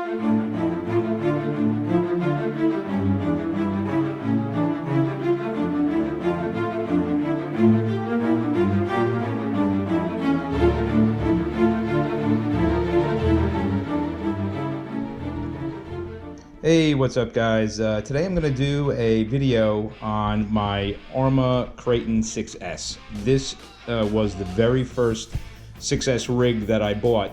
Hey, what's up guys? Today I'm going to do a video on my Arrma Kraton 6S. This was the very first 6S rig that I bought,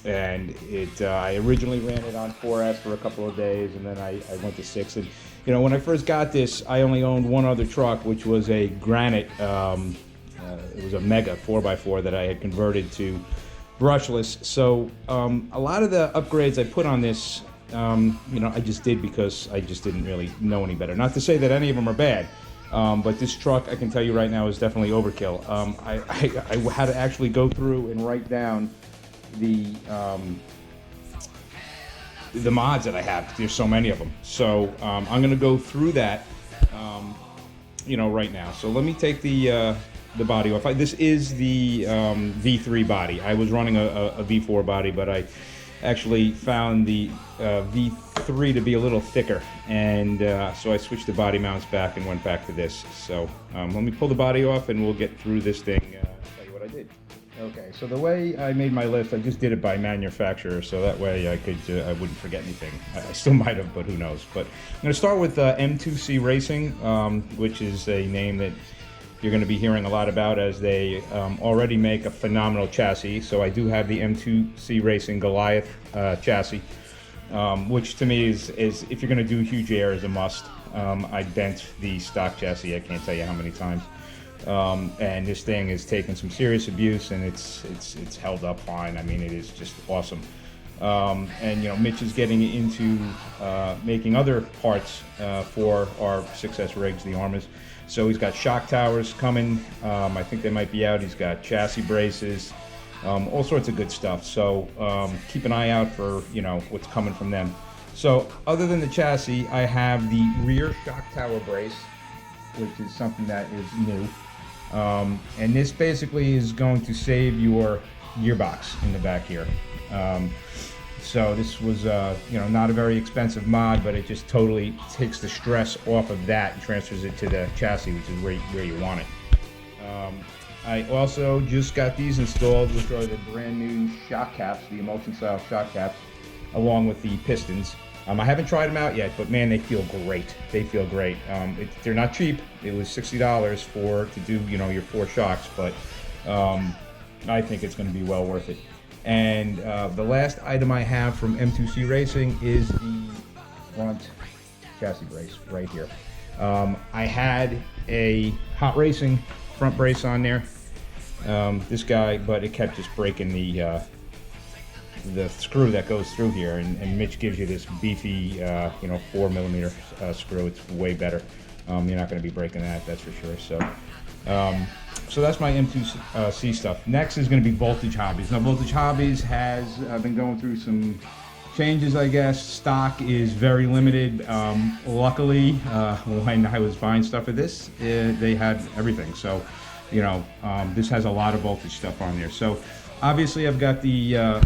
and I originally ran it on 4S for a couple of days, and then I went to 6. And you know, when I first got this, I only owned one other truck, which was a Granite. It was a Mega 4x4 that I had converted to brushless. So a lot of the upgrades I put on this, you know, I just did because I just didn't really know any better. Not to say that any of them are bad, but this truck, I can tell you right now, is definitely overkill. I had to actually go through and write down the mods that I have. There's so many of them. So I'm going to go through that, you know, right now. So let me take the body off. This is the V3 body. I was running a V4 body, but I actually found the V3 to be a little thicker, and so I switched the body mounts back and went back to this. So let me pull the body off and we'll get through this thing. I'll tell you what I did. Okay, so the way I made my list, I just did it by manufacturer, so that way I could I wouldn't forget anything. I still might have, but who knows. But I'm going to start with M2C Racing, which is a name that you're going to be hearing a lot about, as they already make a phenomenal chassis. So I do have the M2C Racing Goliath chassis, which to me is if you're going to do huge air, is a must. I bent the stock chassis, I can't tell you how many times, and this thing is taking some serious abuse, and it's held up fine. I mean, it is just awesome. And you know, Mitch is getting into making other parts for our 6S rigs, the Arrmas. So he's got shock towers coming. I think they might be out. He's got chassis braces, all sorts of good stuff. So keep an eye out for, you know, what's coming from them. So other than the chassis, I have the rear shock tower brace, which is something that is new. And this basically is going to save your gearbox in the back here. So this was, you know, not a very expensive mod, but it just totally takes the stress off of that and transfers it to the chassis, which is where you want it. I also just got these installed, which are the brand new shock caps, the emulsion style shock caps, along with the pistons. I haven't tried them out yet, but man, they feel great. They feel great. They're not cheap. It was $60 to do, you know, your 4 shocks, but I think it's going to be well worth it. And the last item I have from M2C Racing is the front chassis brace right here. I had a Hot Racing front brace on there, this guy, but it kept just breaking the screw that goes through here, and Mitch gives you this beefy, you know, 4mm screw. It's way better. You're not going to be breaking that, that's for sure. So that's my M2C stuff. Next is going to be Voltage Hobbies. Now, Voltage Hobbies has been going through some changes, I guess. Stock is very limited. Luckily, when I was buying stuff for this, they had everything. So, you know, this has a lot of voltage stuff on there. So, obviously, I've got the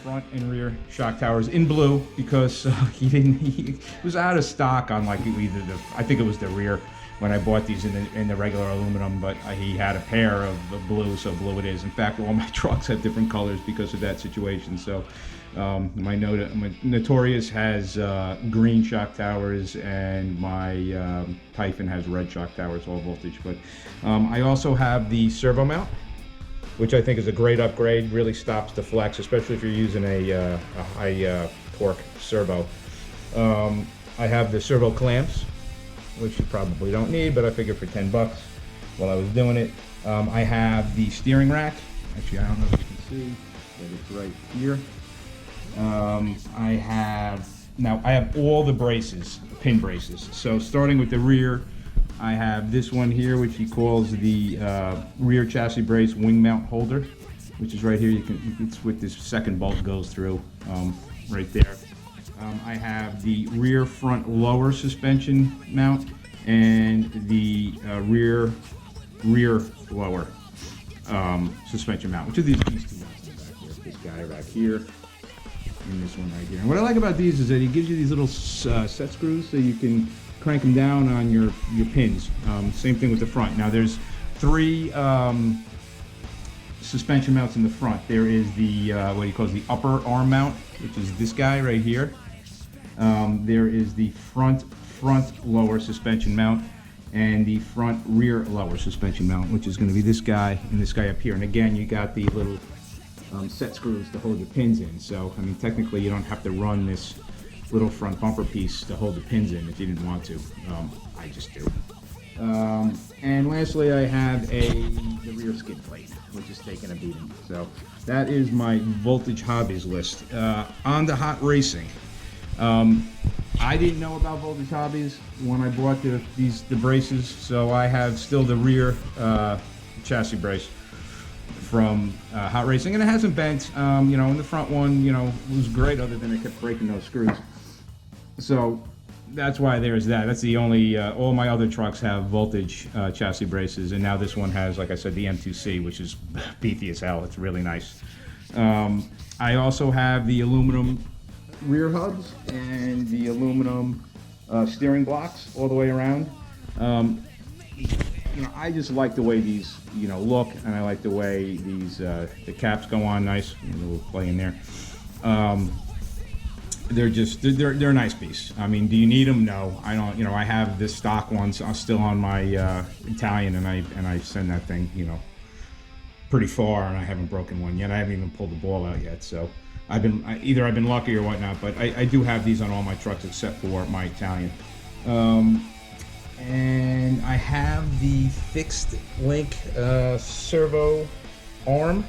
front and rear shock towers in blue, because he was out of stock on like either I think it was the rear when I bought these in the regular aluminum, but he had a pair of blue, so blue it is. In fact, all my trucks have different colors because of that situation. So my Notorious has green shock towers, and my Typhon has red shock towers, all voltage. But I also have the servo mount, which I think is a great upgrade. Really stops the flex, especially if you're using a high torque servo. I have the servo clamps, which you probably don't need, but I figured for 10 bucks while I was doing it. I have the steering rack. Actually, I don't know if you can see, but it's right here. I have all the braces, pin braces. So starting with the rear, I have this one here, which he calls the rear chassis brace wing mount holder, which is right here. It's with this second bolt goes through, right there. I have the rear front lower suspension mount and the rear lower suspension mount, which are these two mounts in the back here. This guy back here, in this one right here. And what I like about these is that he gives you these little set screws so you can crank them down on your pins. Same thing with the front. Now there's 3 suspension mounts in the front. There is the what he calls the upper arm mount, which is this guy right here. There is the front lower suspension mount, and the front rear lower suspension mount, which is going to be this guy and this guy up here. And again, you got the little set screws to hold the pins in. So I mean, technically, you don't have to run this little front bumper piece to hold the pins in if you didn't want to. I just do. And lastly, I have the rear skid plate, which is taking a beating. So that is my Voltage Hobbies list. On to hot racing. I didn't know about Voltage Hobbies when I bought the braces, so I have still the rear chassis brace from hot racing, and it hasn't bent. You know, in the front one, you know, was great, other than it kept breaking those screws. So that's why there's that. That's the only, all my other trucks have Voltage chassis braces, and now this one has, like I said, the M2C, which is beefy as hell. It's really nice. I also have the aluminum rear hubs and the aluminum steering blocks all the way around. You know, I just like the way these, you know, look, and I like the way these the caps go on nice. A little play in there. They're a nice piece. I mean, do you need them? No, I don't. You know, I have the stock ones still on my Italian, and I send that thing, you know, pretty far, and I haven't broken one yet. I haven't even pulled the ball out yet. So either I've been lucky or whatnot. But I do have these on all my trucks except for my Italian. And I have the fixed link servo arm.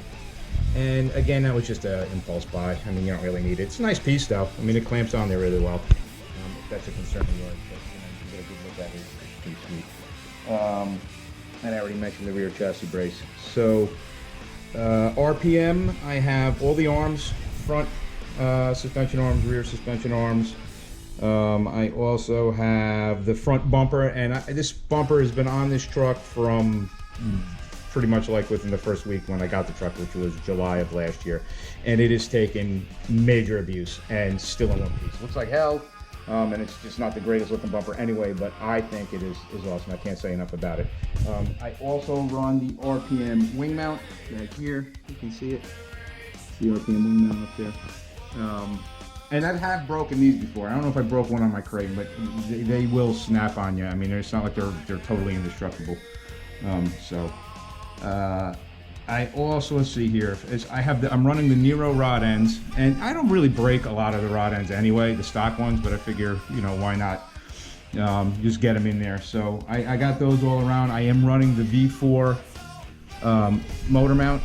And again, that was just an impulse buy. I mean, you don't really need it. It's a nice piece, though. I mean, it clamps on there really well. If that's a concern of yours, but you know, you get a good look at it. It's pretty sweet. And I already mentioned the rear chassis brace. So, RPM, I have all the arms, front suspension arms, rear suspension arms. I also have the front bumper, and this bumper has been on this truck from pretty much like within the first week when I got the truck, which was July of last year, and it has taken major abuse and still in one piece. Looks like hell, and it's just not the greatest looking bumper anyway, but I think it is awesome. I can't say enough about it. I also run the RPM wing mount right here. You can see it. The RPM wing mount up there. And I have broken these before. I don't know if I broke one on my Kraton, but they will snap on you. I mean, it's not like they're totally indestructible. I also, let's see here, I'm running the Nero rod ends, and I don't really break a lot of the rod ends anyway, the stock ones, but I figure, you know, why not just get them in there. So I got those all around. I am running the V4 motor mount,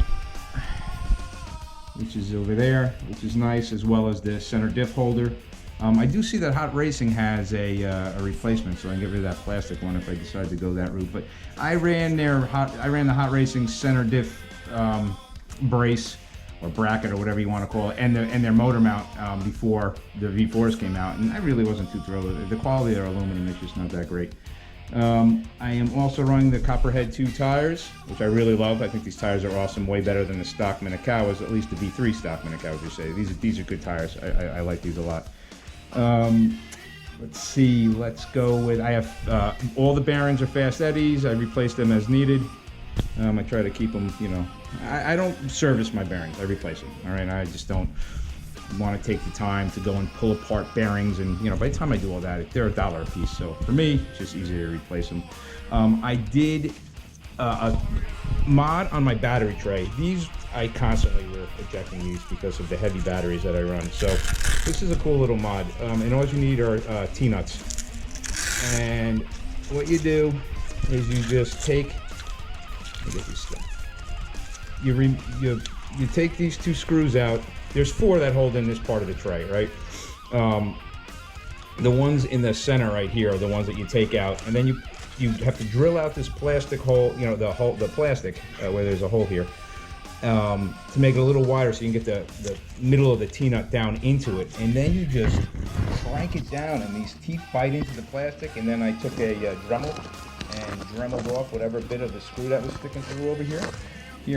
which is over there, which is nice, as well as the center diff holder. I do see that Hot Racing has a replacement, so I can get rid of that plastic one if I decide to go that route. But I ran the Hot Racing center diff brace or bracket or whatever you want to call it, and their motor mount before the V4s came out, and I really wasn't too thrilled with it. The quality of their aluminum is just not that great. I am also running the Copperhead 2 tires, which I really love. I think these tires are awesome, way better than the stock Minakawas, at least the V3 stock Minakawas, you say. These are good tires. I like these a lot. Let's see, let's go with, I have all the bearings are Fast Eddies. I replace them as needed. I try to keep them, you know, I don't service my bearings, I replace them. All right, I just don't want to take the time to go and pull apart bearings, and you know, by the time I do all that, they're $1 a piece, so for me it's just easier to replace them. I did a mod on my battery tray. These, I constantly were ejecting these because of the heavy batteries that I run, so this is a cool little mod. And all you need are T-nuts, and what you do is you just take, let me get these stuff. You take these 2 screws out. There's 4 that hold in this part of the tray, right? The ones in the center right here are the ones that you take out, and then you have to drill out this plastic hole, you know, the plastic where there's a hole here, to make it a little wider so you can get the middle of the T-nut down into it, and then you just crank it down, and these teeth bite into the plastic. And then I took a Dremel and dremeled off whatever bit of the screw that was sticking through over here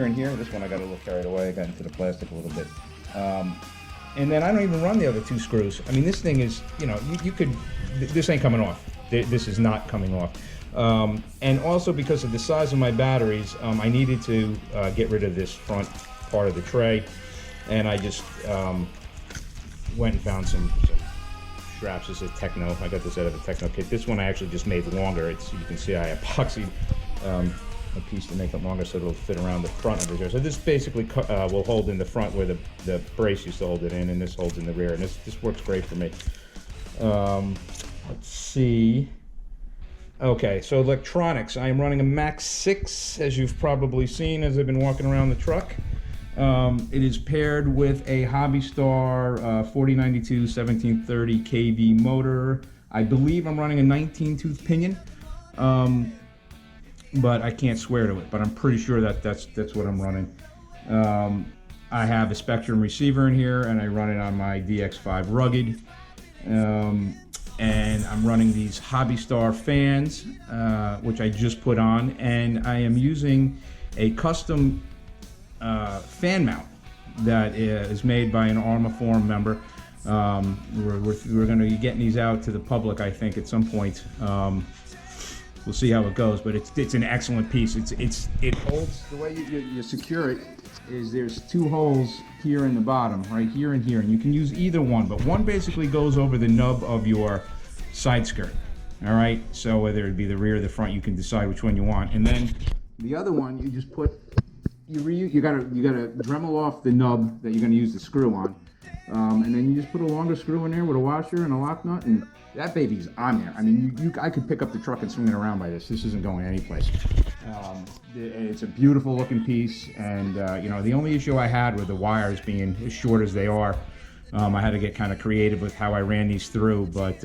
and here. This one I got a little carried away. I got into the plastic a little bit. And then I don't even run the other 2 screws. I mean, this thing is, you know, you could, this ain't coming off. This is not coming off. And also because of the size of my batteries, I needed to get rid of this front part of the tray. And I just went and found some straps. This is a Techno. I got this out of a Techno kit. This one I actually just made longer. You can see I epoxied a piece to make it longer so it'll fit around the front of the chair. So this basically will hold in the front where the brace used to hold it in, and this holds in the rear, and this works great for me. Let's see. Okay, so electronics. I am running a Max 6, as you've probably seen as I've been walking around the truck. It is paired with a Hobbies 4092 1730 kV motor. I believe I'm running a 19-tooth pinion. But I can't swear to it, but I'm pretty sure that's what I'm running. I have a Spectrum receiver in here, and I run it on my DX5 Rugged. And I'm running these Hobby Star fans, which I just put on, and I am using a custom fan mount that is made by an Arrma forum member. We're going to be getting these out to the public, I think, at some point. We'll see how it goes, but it's an excellent piece. It holds, the way you secure it is there's 2 holes here in the bottom, right here and here, and you can use either one, but one basically goes over the nub of your side skirt. All right, so whether it be the rear or the front, you can decide which one you want, and then the other one you just put you gotta Dremel off the nub that you're gonna use the screw on, and then you just put a longer screw in there with a washer and a lock nut, and that baby's on there. I mean, I could pick up the truck and swing it around by this. This isn't going anyplace. It's a beautiful looking piece, and you know, the only issue I had with the wires being as short as they are, I had to get kind of creative with how I ran these through. But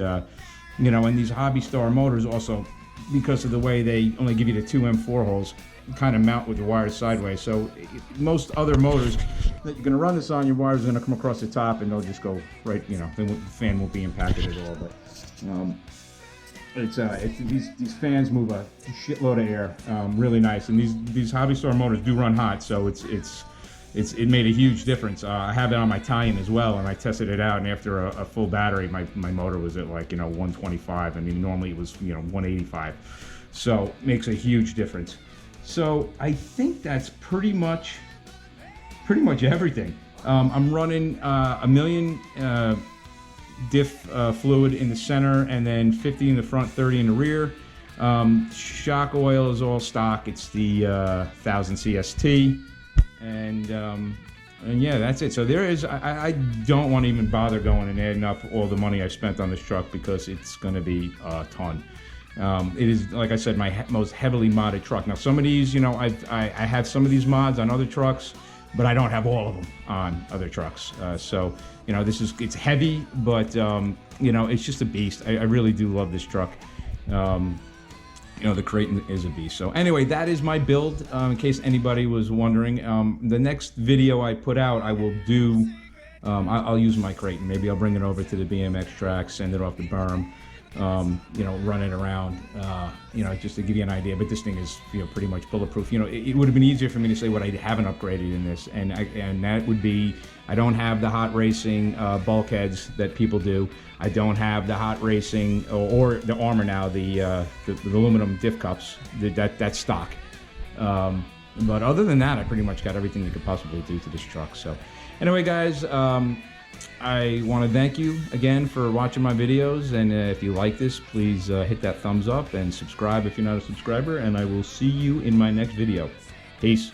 you know, and these Hobby Star motors also, because of the way they only give you the 2 M4 holes, you kind of mount with the wires sideways. So most other motors that you're going to run this on, your wires are going to come across the top, and they'll just go right. You know, the fan won't be impacted at all. But these fans move a shitload of air, really nice, and these Hobby Star motors do run hot, so it made a huge difference. I have it on my Italian as well, and I tested it out, and after a full battery, my motor was at, like, you know, 125. I mean, normally it was, you know, 185, so makes a huge difference. So I think that's pretty much everything. I'm running a million diff fluid in the center, and then 50 in the front, 30 in the rear. Shock oil is all stock. It's the 1000 CST, and yeah, that's it. So there is, I don't want to even bother going and adding up all the money I spent on this truck, because it's going to be a ton. It is, like I said, my most heavily modded truck. Now, some of these, you know, I have some of these mods on other trucks, but I don't have all of them on other trucks. So, you know, it's heavy, but, you know, it's just a beast. I really do love this truck. You know, the Kraton is a beast. So anyway, that is my build, in case anybody was wondering. The next video I put out, I will do, I'll use my Kraton. Maybe I'll bring it over to the BMX track, send it off the berm. You know, run it around, you know, just to give you an idea. But this thing is, you know, pretty much bulletproof. You know, it would have been easier for me to say what I haven't upgraded in this, and that would be, I don't have the hot racing bulkheads that people do. I don't have the hot racing or the Arrma now, the aluminum diff cups. That's stock. But other than that, I pretty much got everything you could possibly do to this truck. So anyway, guys, I want to thank you again for watching my videos, and if you like this, please hit that thumbs up and subscribe if you're not a subscriber, and I will see you in my next video. Peace.